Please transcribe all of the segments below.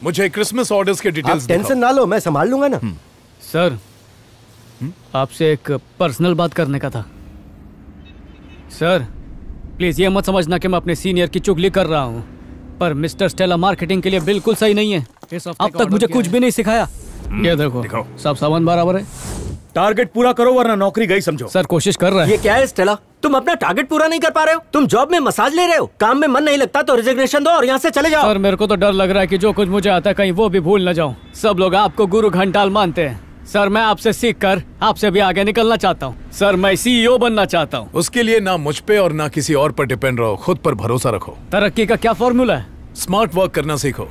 मुझे Christmas orders के details दिखाओ। टेंशन ना लो, मैं संभाल लूंगा ना। सर, आपसे एक पर्सनल बात करने का था। सर, प्लीज ये मत समझना कि मैं अपने सीनियर की चुगली कर रहा हूँ, पर मिस्टर स्टेला मार्केटिंग के लिए बिल्कुल सही नहीं है। अब तक मुझे कुछ भी नहीं सिखाया। ये देखो, सब सामान बराबर है। टारगेट पूरा करो वरना नौकरी गई समझो। सर, कोशिश कर रहे हैं। ये क्या है स्टेला? तुम अपना टारगेट पूरा नहीं कर पा रहे हो? तुम जॉब में मसाज ले रहे हो, काम में मन नहीं लगता तो रिजिग्नेशन दो और यहाँ से चले जाओ। सर, मेरे को तो डर लग रहा है कि जो कुछ मुझे आता है कहीं वो भी भूल न जाऊं। सब लोग आपको गुरु घंटाल मानते हैं। सर, मैं आपसे सीख कर आपसे भी आगे निकलना चाहता हूँ। सर, मैं CEO बनना चाहता हूँ। उसके लिए ना मुझ पे और ना किसी और पर डिपेंड रहो, खुद पर भरोसा रखो। तरक्की का क्या फॉर्मूला है? स्मार्ट वर्क करना सीखो।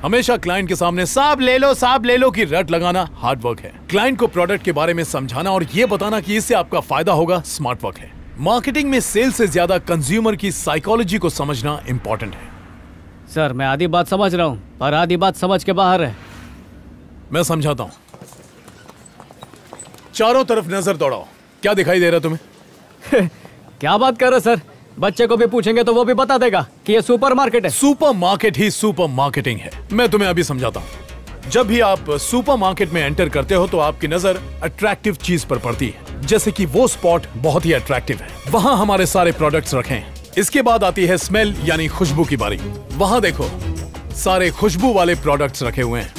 हमेशा क्लाइंट के सामने साहब ले लो की रट लगाना हार्ड वर्क है। क्लाइंट को प्रोडक्ट के बारे में समझाना और ये बताना कि इससे आपका फायदा होगा स्मार्ट वर्क है। मार्केटिंग में सेल से ज्यादा कंज्यूमर की साइकोलॉजी को समझना इंपॉर्टेंट है। सर, मैं आधी बात समझ रहा हूँ पर आधी बात समझ के बाहर है। मैं समझाता हूँ। चारों तरफ नजर दौड़ाओ, क्या दिखाई दे रहा तुम्हें? क्या बात कर रहे सर? बच्चे को भी पूछेंगे तो वो भी बता देगा कि ये सुपरमार्केट है। सुपरमार्केट ही सुपर मार्केटिंग है। मैं तुम्हें अभी समझाता हूँ। जब भी आप सुपरमार्केट में एंटर करते हो तो आपकी नजर अट्रैक्टिव चीज पर पड़ती है, जैसे कि वो स्पॉट बहुत ही अट्रैक्टिव है, वहां हमारे सारे प्रोडक्ट्स रखे हैं। इसके बाद आती है स्मेल यानी खुशबू की बारी। वहां देखो, सारे खुशबू वाले प्रोडक्ट्स रखे हुए हैं,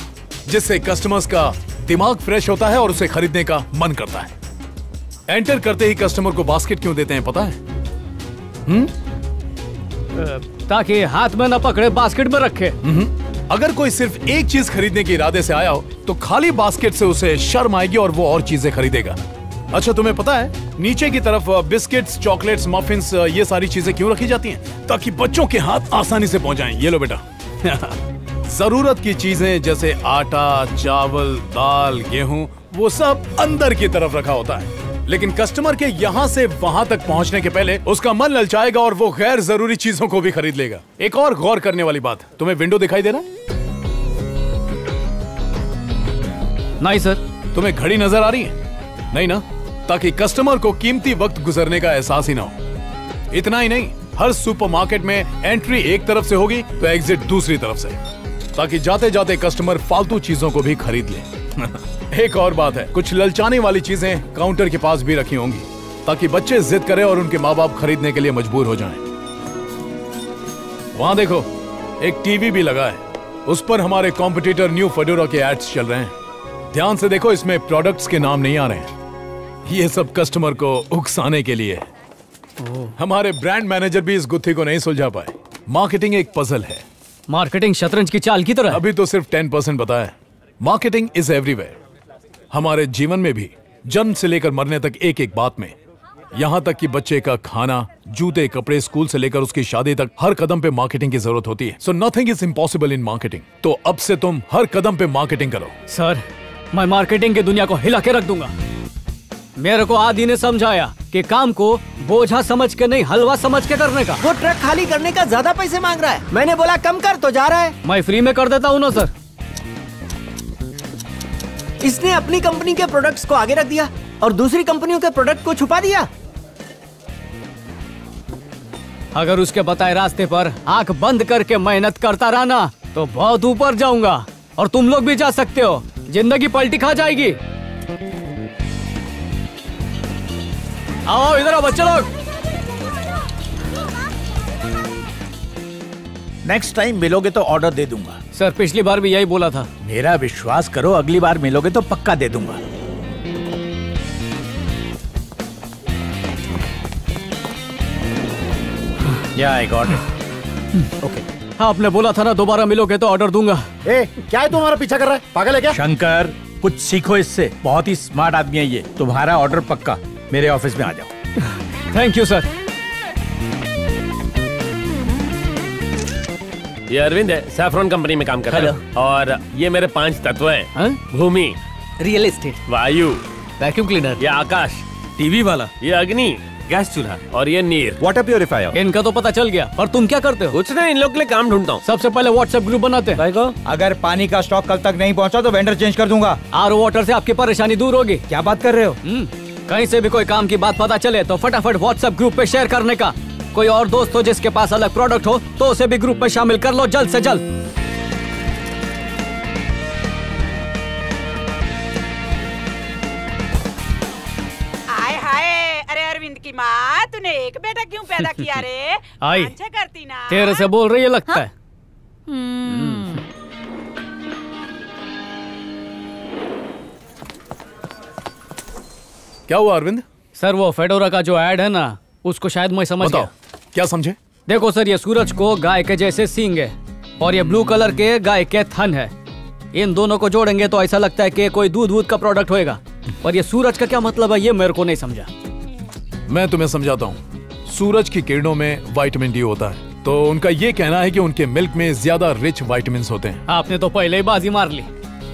जिससे कस्टमर्स का दिमाग फ्रेश होता है और उसे खरीदने का मन करता है। एंटर करते ही कस्टमर को बास्केट क्यों देते हैं पता है? ताकि हाथ में न पकड़े, बास्केट में रखे। अगर कोई सिर्फ एक चीज खरीदने के इरादे से आया हो तो खाली बास्केट से उसे शर्म आएगी और वो और चीजें खरीदेगा। अच्छा, तुम्हें पता है नीचे की तरफ बिस्किट्स, चॉकलेट्स, मफिन्स, ये सारी चीजें क्यों रखी जाती हैं? ताकि बच्चों के हाथ आसानी से पहुंच जाएं। ये लो बेटा। जरूरत की चीजें जैसे आटा, चावल, दाल, गेहूं, वो सब अंदर की तरफ रखा होता है, लेकिन कस्टमर के यहाँ से वहां तक पहुंचने के पहले उसका मन ललचाएगा और वो गैर जरूरी चीजों को भी खरीद लेगा। एक और गौर करने वाली बात, तुम्हें विंडो दिखाई दे रहा है? नहीं सर। तुम्हें घड़ी नजर आ रही है? नहीं ना? ताकि कस्टमर को कीमती वक्त गुजरने का एहसास ही ना हो। इतना ही नहीं, हर सुपरमार्केट में एंट्री एक तरफ से होगी तो एग्जिट दूसरी तरफ से, ताकि जाते जाते कस्टमर फालतू चीजों को भी खरीद ले। एक और बात है, कुछ ललचाने वाली चीजें काउंटर के पास भी रखी होंगी, ताकि बच्चे जिद करें और उनके माँ बाप खरीदने के लिए मजबूर हो जाएं। वहां देखो, एक टीवी भी लगा है, उस पर हमारे कॉम्पिटिटर न्यू फेडोरा के एड्स चल रहे हैं। ध्यान से देखो, इसमें प्रोडक्ट्स के नाम नहीं आ रहे हैं। ये सब कस्टमर को उकसाने के लिए। हमारे ब्रांड मैनेजर भी इस गुत्थी को नहीं सुलझा पाए। मार्केटिंग एक पजल है। मार्केटिंग शतरंज की चाल की तरह। अभी तो सिर्फ 10% बताया। Marketing is everywhere. हमारे जीवन में भी, जन्म से लेकर मरने तक, एक एक बात में, यहाँ तक कि बच्चे का खाना, जूते, कपड़े, स्कूल से लेकर उसकी शादी तक, हर कदम पे मार्केटिंग की जरूरत होती है। So nothing is impossible in marketing. तो अब से तुम हर कदम पे मार्केटिंग करो। सर, मैं मार्केटिंग की दुनिया को हिला के रख दूंगा। मेरे को आदि ने समझाया कि काम को बोझा समझ के नहीं, हलवा समझ के करने का। वो ट्रक खाली करने का ज्यादा पैसे मांग रहा है। मैंने बोला कम कर तो जा रहा है। मैं फ्री में कर देता हूँ ना सर। इसने अपनी कंपनी के प्रोडक्ट्स को आगे रख दिया और दूसरी कंपनियों के प्रोडक्ट को छुपा दिया। अगर उसके बताए रास्ते पर आंख बंद करके मेहनत करता रहा ना तो बहुत ऊपर जाऊंगा, और तुम लोग भी जा सकते हो। जिंदगी पलटी खा जाएगी। आओ इधर आओ बच्चे लोग। नेक्स्ट टाइम मिलोगे तो ऑर्डर दे दूंगा। सर, पिछली बार भी यही बोला था। मेरा विश्वास करो, अगली बार मिलोगे तो पक्का दे दूंगा। या आई गॉट इट। ओके, आपने बोला था ना दोबारा मिलोगे तो ऑर्डर दूंगा। ए, क्या है तुम्हारा पीछा कर रहा है? पागल है क्या? शंकर, कुछ सीखो इससे। बहुत ही स्मार्ट आदमी है ये। तुम्हारा ऑर्डर पक्का। मेरे ऑफिस में आ जाओ। Thank you sir. ये अरविंद है, सैफरॉन कंपनी में काम करता है। और ये मेरे 5 तत्व हैं। भूमि, रियल एस्टेट, वायु, वैक्यूम क्लीनर, ये आकाश, टीवी वाला, ये अग्नि, गैस चूल्हा, और ये नीर, वाटर प्योरीफायर। इनका तो पता चल गया। पर तुम क्या करते हो? कुछ नहीं, इन लोग के लिए काम ढूंढता हूँ। सबसे पहले व्हाट्सएप ग्रुप बनाते हैं। अगर पानी का स्टॉक कल तक नहीं पहुंचा तो वेंडर चेंज कर दूंगा। आरओ वाटर से आपकी परेशानी दूर होगी। क्या बात कर रहे हो? कहीं से भी कोई काम की बात पता चले तो फटाफट व्हाट्सएप ग्रुप पे शेयर करने का। कोई और दोस्त हो जिसके पास अलग प्रोडक्ट हो तो उसे भी ग्रुप में शामिल कर लो जल्द से जल्द। की माँ, तूने एक बेटा क्यों पैदा किया रे? आई अच्छा करती ना। तेरे से बोल रही है लगता है। क्या हुआ अरविंद? सर वो फेडोरा का जो ऐड है ना, उसको शायद मैं समझ बताओ, गया। क्या समझे? देखो सर, ये सूरज को गाय के जैसे सींग है और ये ब्लू कलर के गाय के थन है। इन दोनों को जोड़ेंगे तो ऐसा लगता है कि कोई दूध का प्रोडक्ट होएगा, पर ये सूरज का क्या मतलब है ये मेरे को नहीं समझा। मैं तुम्हें समझाता हूँ। सूरज की किरणों में विटामिन डी होता है, तो उनका ये कहना है कि उनके मिल्क में ज्यादा रिच विटामिन होते हैं। आपने तो पहले ही बाजी मार ली।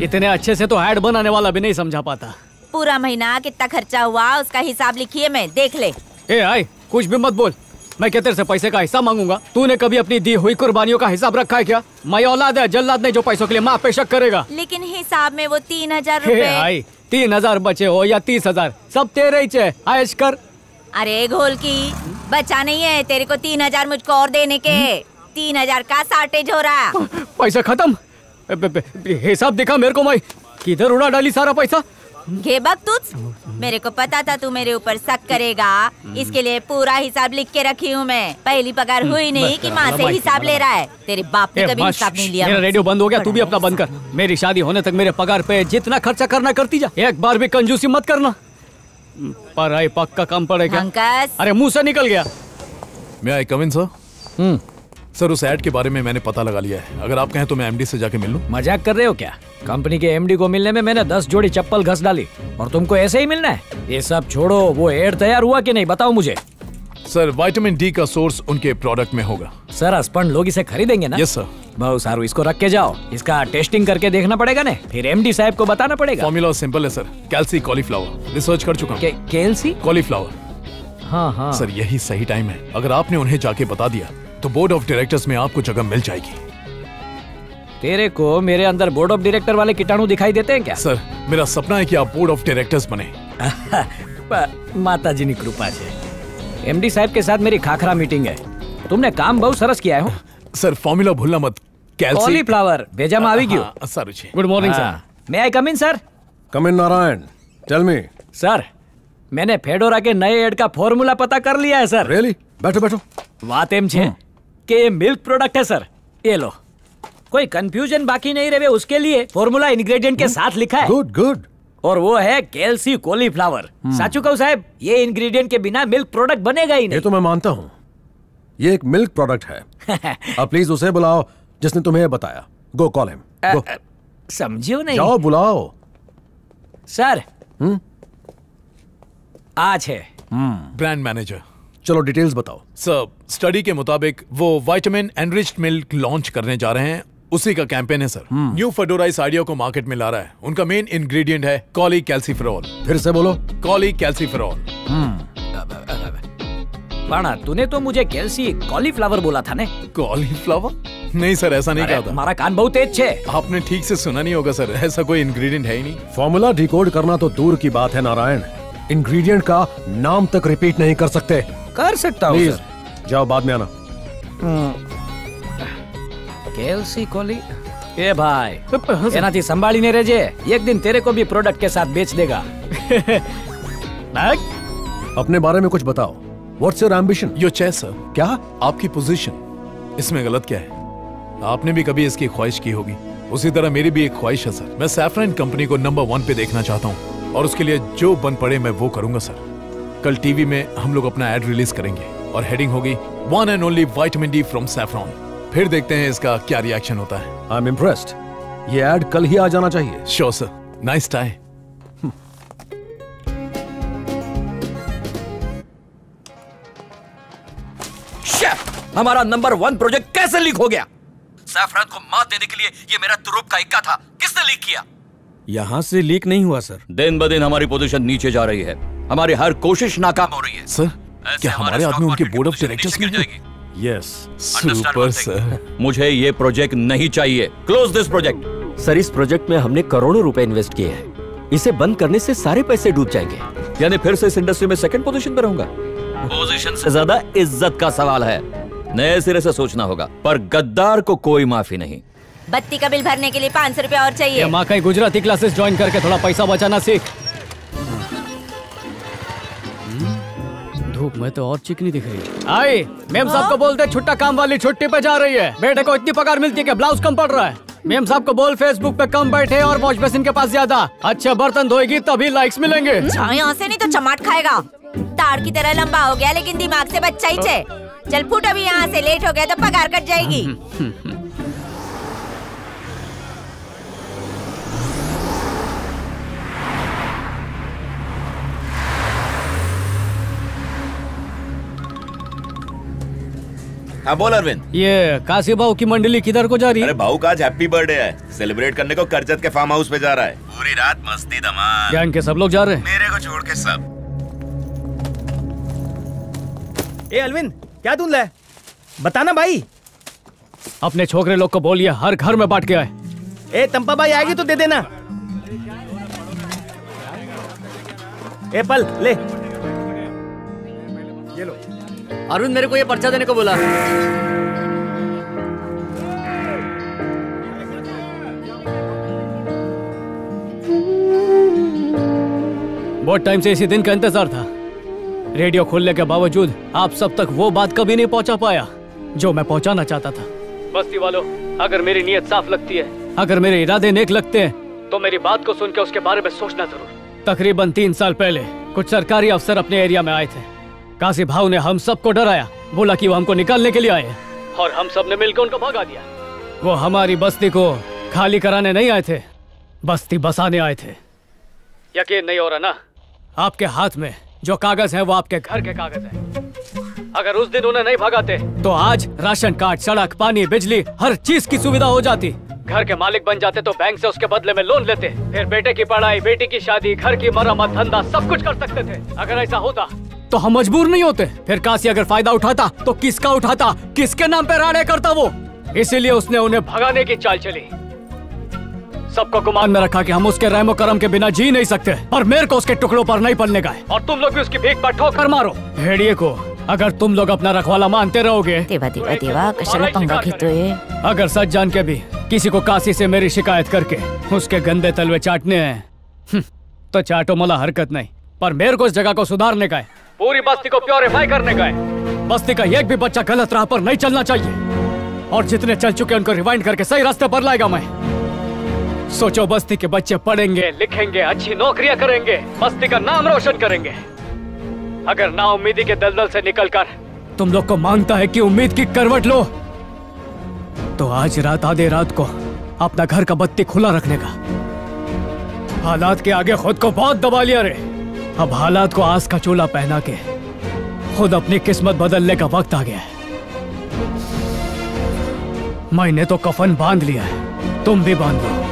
इतने अच्छे से तो ऐड बनाने वाला भी नहीं समझा पाता। पूरा महीना कितना खर्चा हुआ उसका हिसाब लिखिए, मैं देख ले। ए आई, कुछ भी मत बोल। मैं क्या तेरे से पैसे का हिसाब मांगूंगा? तूने कभी अपनी दी हुई कुर्बानियों का हिसाब रखा है क्या? मैं औलाद है, जल्लाद नहीं जो पैसों के लिए माँ पे शक करेगा। लेकिन हिसाब में वो 3000 हे रुपए। आई, 3000 बचे हो या 30,000, सब तेरे ही चे। आयश कर। अरे घोल की बचा नहीं है तेरे को 3000 मुझको और देने के। 3000 का शॉर्टेज हो रहा। पैसा खत्म। हिसाब दिखा मेरे को, मैं किधर उड़ा डाली सारा पैसा। घेबक तुझ, मेरे को पता था तू मेरे ऊपर शक करेगा, इसके लिए पूरा हिसाब लिख के रखी हूँ मैं। पहली पगार हुई नहीं कि माँ से हिसाब ले रहा है। तेरे बाप ने कभी हिसाब नहीं लिया। मेरा रेडियो बंद हो गया, तू भी अपना बंद कर। मेरी शादी होने तक मेरे पगार पे जितना खर्चा करना करती जा, एक बार भी कंजूसी मत करना। पर आई पक्का कम पड़ेगा। अरे मुंह से निकल गया। मैं आई कम इन सर? सर उस ऐड के बारे में मैंने पता लगा लिया है। अगर आप कहें तो मैं एमडी से जाके मिल लूं। मजाक कर रहे हो क्या? कंपनी के एमडी को मिलने में मैंने 10 जोड़ी चप्पल घस डाली और तुमको ऐसे ही मिलना है? ये सब छोड़ो, वो एड तैयार हुआ कि नहीं बताओ मुझे। सर विटामिन डी का सोर्स उनके प्रोडक्ट में होगा। सर अस्पन लोग इसे खरीदेंगे ना? Yes sir. बहुत सारू, इसको रख के जाओ। इसका टेस्टिंग करके देखना पड़ेगा ना, फिर एमडी साहब को बताना पड़ेगा। फॉर्मूला सिंपल है सर, कैल्सी कॉलीफ्लावर। रिसर्च कर चुका हूँ। कैल्सी कॉलीफ्लावर? हाँ। सर यही सही टाइम है। अगर आपने उन्हें जाके बता दिया तो बोर्ड ऑफ डायरेक्टर्स में आपको जगह मिल जाएगी। तेरे को मेरे अंदर बोर्ड ऑफ डायरेक्टर वाले कीटाणु दिखाई देते हैं क्या? सर मेरा सपना है कि आप बोर्ड ऑफ डायरेक्टर्स बने। माताजी की कृपा से। एमडी साहब के साथ मेरी खाखरा मीटिंग है। तुमने काम बहुत सरस किया है। सर फॉर्मूला भूलना मत। कॉलीफ्लावर भेजा में આવી ગયું। Sir good morning sir. May I come in sir? Come in Narayan, tell me. Sir मैंने फेडोरा के नए एड का फॉर्मूला पता कर लिया है सर। रियली? बैठो बैठो। बात एम छे कि ये मिल्क प्रोडक्ट है सर। ये लो, कोई कंफ्यूजन बाकी नहीं रहे उसके लिए फॉर्मूला इंग्रेडिएंट के साथ लिखा है। Good good. और वो है कैल्सी कॉलीफ्लावर। साचू कहूं साहब, ये इंग्रेडिएंट के बिना मिल्क प्रोडक्ट बनेगा ही नहीं। ये तो मैं मानता हूँ, ये एक मिल्क प्रोडक्ट है। अब प्लीज उसे बुलाओ जिसने तुम्हें बताया। गो कॉल हिम। गो। समझियो नहीं? जाओ बुलाओ। सर आज है ब्रांड मैनेजर। चलो डिटेल्स बताओ। सर स्टडी के मुताबिक वो विटामिन एनरिच्ड मिल्क लॉन्च करने जा रहे हैं, उसी का कैंपेन है सर। न्यू फेडोरा इस आइडिया को मार्केट में ला रहा है। उनका मेन इंग्रेडिएंट है कॉली कैल्सीफेरॉल। फिर से बोलो। कॉली कैल्सीफेरॉल। पाना तूने तो मुझे कैल्सी कॉलीफ्लावर बोला था ने? कॉलीफ्लावर? नहीं सर, ऐसा नहीं कहा था। हमारा कान बहुत तेज है। आपने ठीक से सुना नहीं होगा सर, ऐसा कोई इंग्रेडिएंट है ही नहीं। फॉर्मूला डिकोड करना तो दूर की बात है नारायण, इंग्रेडिएंट का नाम तक रिपीट नहीं कर सकते। कर सकता हूँ प्लीज जाओ, बाद में आना। कैल्सी कॉली। ए भाई एनाથી સંભાળીને રહેજે, एक दिन तेरे को भी प्रोडक्ट के साथ बेच देगा। अपने बारे में कुछ बताओ। What's your ambition? Your chess sir. क्या? आपकी पोजीशन, इसमें गलत क्या है? आपने भी कभी इसकी ख्वाहिश की होगी, उसी तरह मेरी भी एक ख्वाहिश है सर। मैं सैफरन कंपनी को नंबर 1 पे देखना चाहता हूँ और उसके लिए जो बन पड़े मैं वो करूंगा सर। कल टीवी में हम लोग अपना एड रिलीज करेंगे और हेडिंग होगी one and only vitamin D from saffron. फिर देखते हैं इसका क्या रिएक्शन होता है। I am impressed. ये एड कल ही आ जाना चाहिए। Sure sir. Nice tie. हमारा नंबर 1 प्रोजेक्ट कैसे लीक हो गया? सैफरन को मात देने के लिए ये मेरा तुरुप का इक्का था। किसने लीक किया? यहाँ से लीक नहीं हुआ सर। दिन ब दिन हमारी पोजीशन नीचे जा रही है, हमारी हर कोशिश नाकाम हो रही है। सर क्या हमारे आदमी उनके बोर्ड ऑफ डायरेक्टर्स में हैं? Yes super sir. मुझे ये प्रोजेक्ट नहीं चाहिए। Close this project. सर इस प्रोजेक्ट में हमने करोड़ों रुपए इन्वेस्ट किए हैं, इसे बंद करने से सारे पैसे डूब जाएंगे। यानी फिर से इस इंडस्ट्री में सेकंड पोजीशन पर रहूंगा? पोजीशन से ज्यादा इज्जत का सवाल है। नए सिरे से सोचना होगा, पर गद्दार को कोई माफी नहीं। बत्ती का बिल भरने के लिए 500 रुपए और चाहिए। माँ कहीं गुजराती क्लासेस ज्वाइन करके थोड़ा पैसा बचाना सीख। धूप में तो और चिकनी दिख रही है। आई मेम साहब को बोलते छुट्टा काम वाली छुट्टी पे जा रही है। बेटे को इतनी पगार मिलती है कि ब्लाउज कम पड़ रहा है। मेम साहब को बोल फेसबुक पे कम बैठे और वॉश बेसिन के पास ज्यादा। अच्छे बर्तन धोएगी तभी लाइक्स मिलेंगे। यहाँ से नहीं तो चमाट खाएगा। तार की तरह लंबा हो गया लेकिन दिमाग से बच्चा ही छे। चल फुट अभी यहाँ से, लेट हो गया तो पगार कट जाएगी। हाँ बोल अरविंद। ये काशी बाऊ की मंडली किधर को जा रही है? अरे भाऊ का आज हैप्पी बर्थडे है, सेलिब्रेट करने को करजत के फार्म हाउस पे जा रहा है। पूरी रात मस्ती धमाल। गैंग के सब लोग जा रहे हैं? मेरे को छोड़ के सब। ए अरविंद क्या धुंधला है, बताना भाई। अपने छोकरे लोग को बोलिए हर घर में बांट के आए। ए तंपा भाई आएगी तो दे देना। ए पल ले, ये लो। अरुण मेरे को ये पर्चा देने को बोला। बहुत टाइम से इसी दिन का इंतजार था। रेडियो खोलने के बावजूद आप सब तक वो बात कभी नहीं पहुंचा पाया जो मैं पहुंचाना चाहता था। बस्ती वालों, अगर मेरी नीयत साफ लगती है, अगर मेरे इरादे नेक लगते हैं, तो मेरी बात को सुन के उसके बारे में सोचना जरूर। तकरीबन 3 साल पहले कुछ सरकारी अफसर अपने एरिया में आए थे। काशी भाव ने हम सबको डराया, बोला कि वो हमको निकालने के लिए आए हैं, और हम सब ने मिलकर उनको भगा दिया। वो हमारी बस्ती को खाली कराने नहीं आए थे, बस्ती बसाने आए थे। यकीन नहीं हो रहा ना? आपके हाथ में जो कागज है वो आपके घर के कागज है। अगर उस दिन उन्हें नहीं भगाते तो आज राशन कार्ड, सड़क, पानी, बिजली, हर चीज की सुविधा हो जाती। घर के मालिक बन जाते तो बैंक से उसके बदले में लोन लेते, फिर बेटे की पढ़ाई, बेटी की शादी, घर की मरम्मत, धंधा सब कुछ कर सकते थे। अगर ऐसा होता तो हम मजबूर नहीं होते। फिर काशी अगर फायदा उठाता तो किसका उठाता, किसके नाम पे राड़े करता वो? इसीलिए उसने उन्हें भगाने की चाल चली। सबको गुमान में रखा कि हम उसके रहमो करम के बिना जी नहीं सकते, और मेरे को उसके टुकड़ों पर नहीं पलने का है। और तुम लोग भी उसकी भीख पर ठोकर मारो। भेड़िए को अगर तुम लोग अपना रखवाला मानते रहोगे, देवा कशाला पंगा घेतोय? अगर सच जान के भी किसी को काशी से मेरी शिकायत करके उसके गंदे तलवे चाटने हैं तो चाटो, मला हरकत नहीं। पर मेरे को इस जगह को सुधारने का है, पूरी बस्ती को प्योरीफाई करने का है। बस्ती का एक भी बच्चा गलत राह पर नहीं चलना चाहिए, और जितने चल चुके उनको रिवाइंड करके सही रास्ते पर लाएगा मैं। सोचो, बस्ती के बच्चे पढ़ेंगे, लिखेंगे, अच्छी नौकरियां करेंगे, बस्ती का नाम रोशन करेंगे। अगर ना उम्मीदी के दलदल से निकलकर तुम लोग को मांगता है कि उम्मीद की करवट लो, तो आज रात आधे रात को अपना घर का बत्ती खुला रखने का। हालात के आगे खुद को बहुत दबा लिया रे। अब हालात को आस का चोला पहना के खुद अपनी किस्मत बदलने का वक्त आ गया है। मैंने तो कफन बांध लिया है, तुम भी बांध लो।